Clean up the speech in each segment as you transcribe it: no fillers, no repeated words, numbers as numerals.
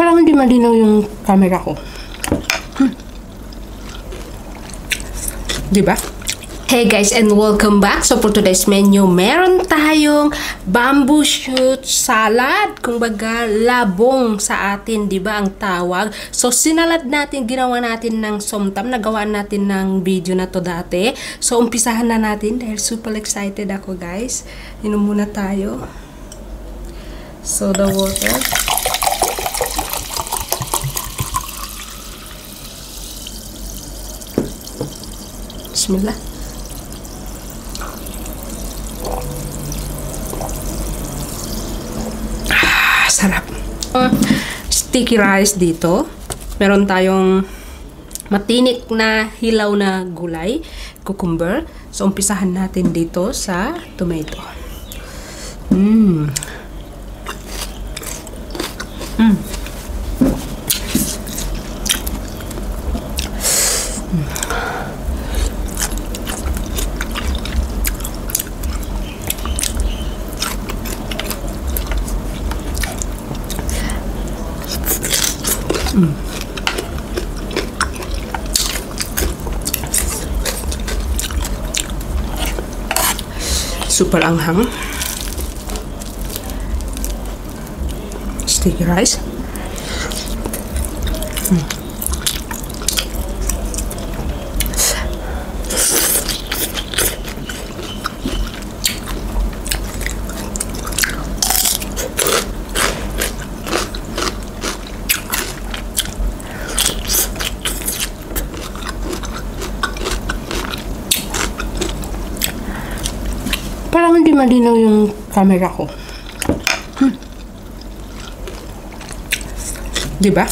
Parang hindi malinaw yung camera ko. Diba? Hey guys, and welcome back. So for today's menu, meron tayong bamboo shoot salad. Kumbaga, labong sa atin, diba ang tawag? So sinalad natin, ginawa natin ng somtam. Nagawa natin ng video na to dati. So umpisahan na natin dahil super excited ako guys. Inom muna tayo. Soda water. Bismillah. Sarap. Sticky rice dito. Meron tayong matinik na hilaw na gulay, cucumber. So, umpisahan natin dito sa tomato. Super anghang. Sticky rice. Parang hindi malinaw yung camera ko. Diba?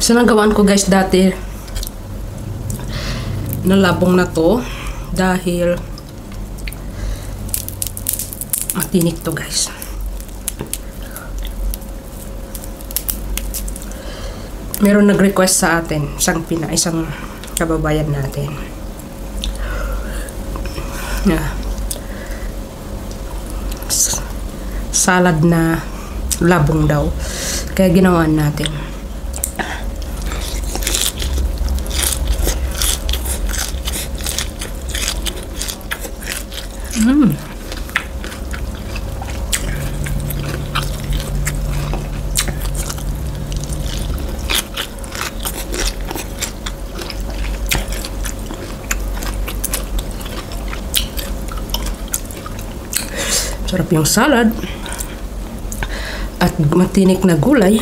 So, nagawan ko guys dati nalabong na to dahil matinik to guys. Meron nag-request sa atin, isang kababayan natin. Salad na labong daw. Kaya ginawa natin. Sarap yung salad at matinik na gulay.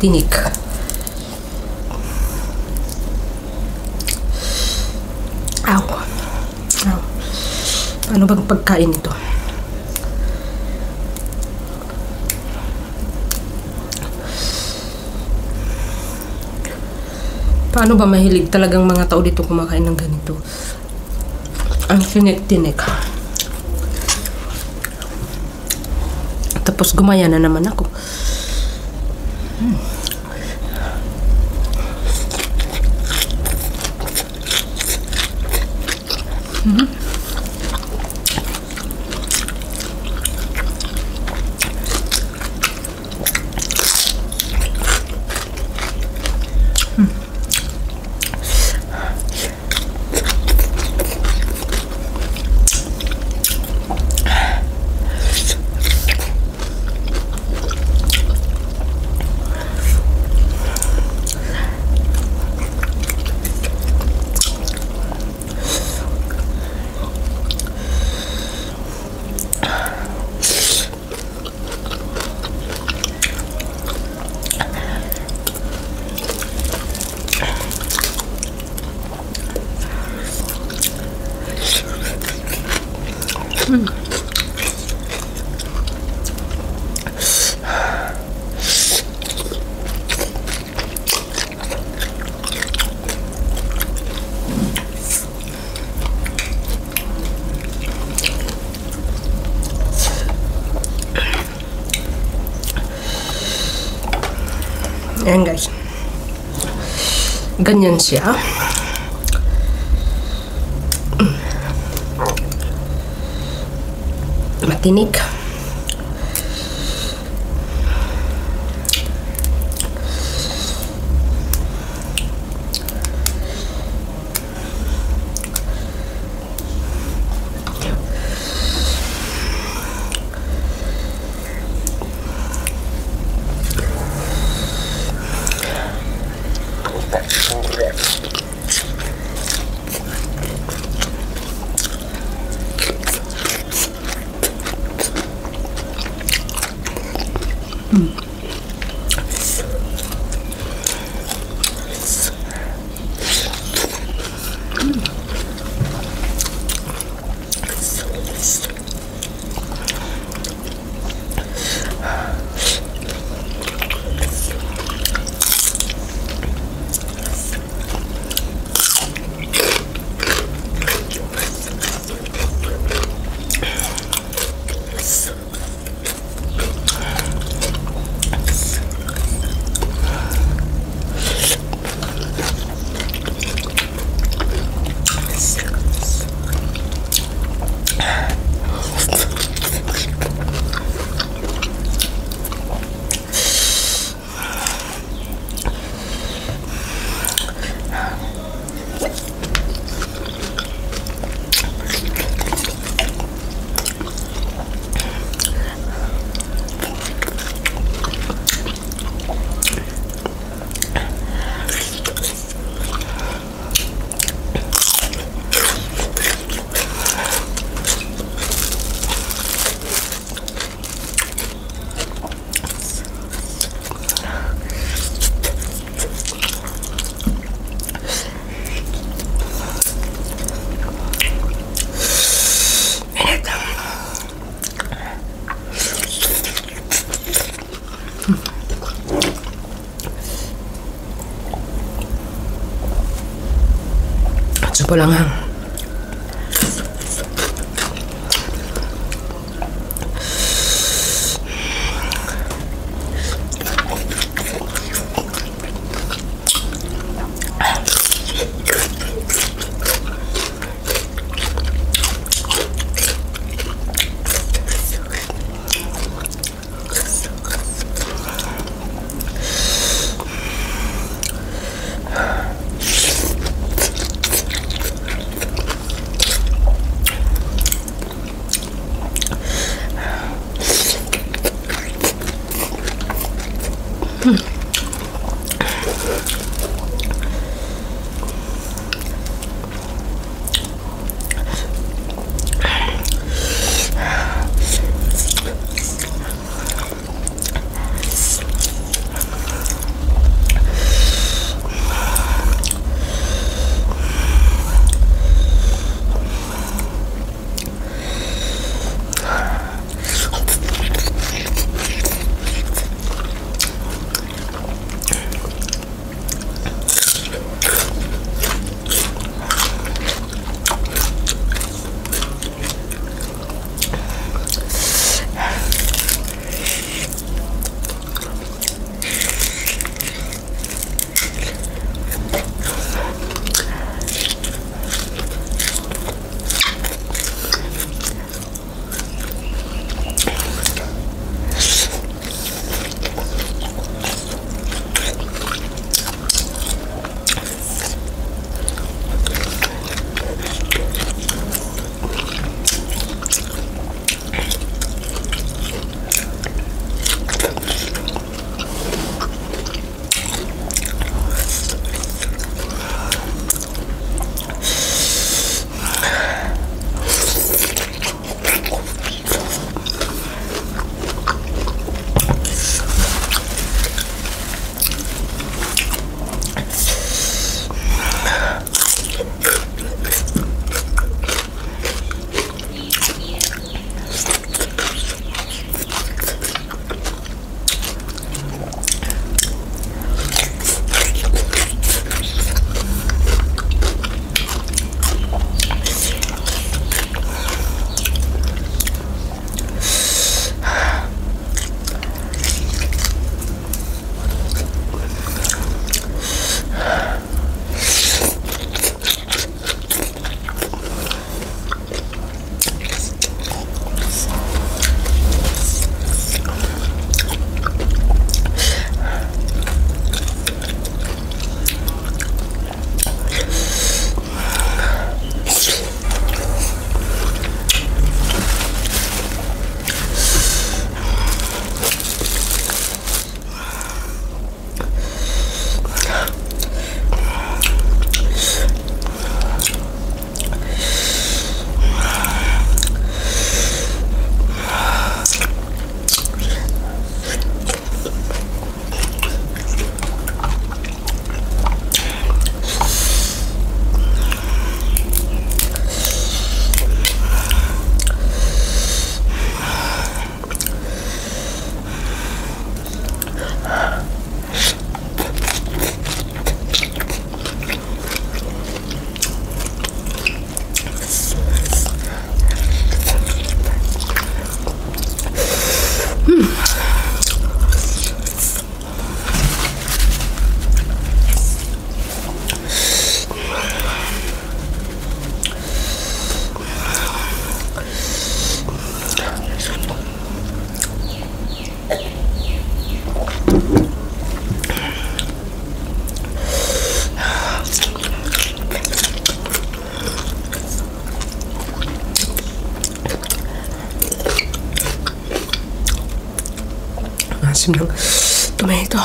tinik. Aw. Aw. Ano bang pagkain ito? Paano ba mahilig talagang mga tao dito kumakain ng ganito? Ang tinik-tinik. Tapos gumaya na naman ako. Ayan guys. Ganyan siya. Matinik. Ito pa lang ha. asim ng tomato.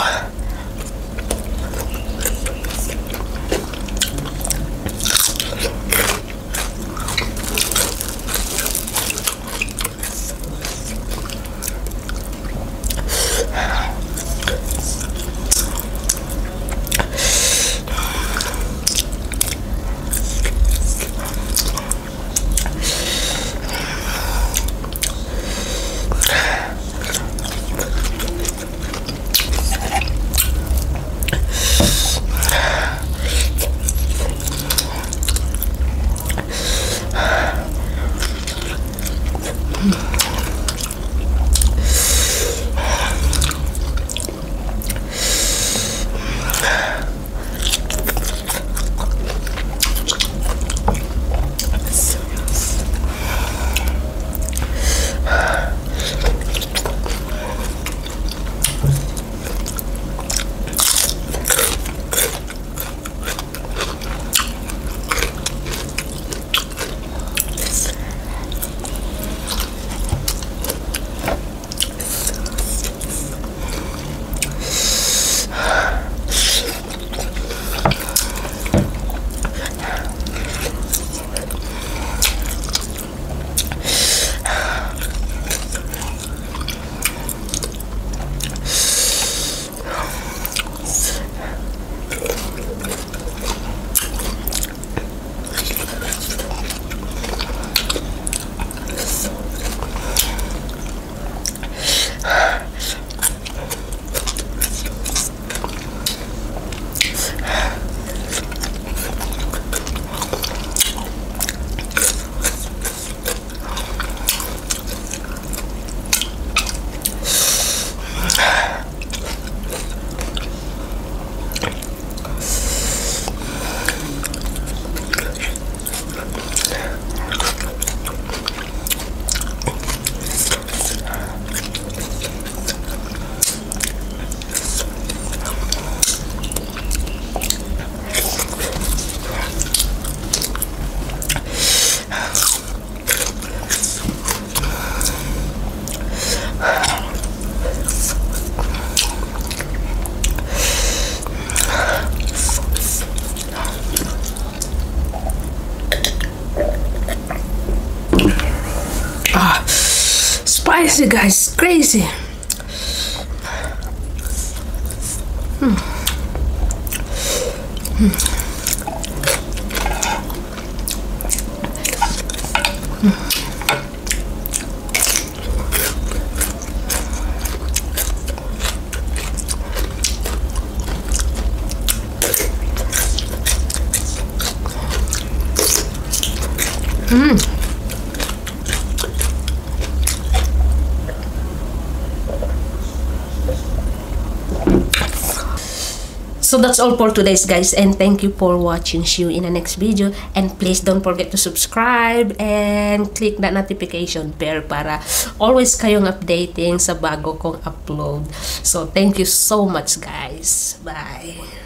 Spicy, guys, crazy. So that's all for today's, guys, and thank you for watching. See you in the next video, and please don't forget to subscribe and click that notification bell para always kayong updating sa bago kong upload. So thank you so much, guys. Bye.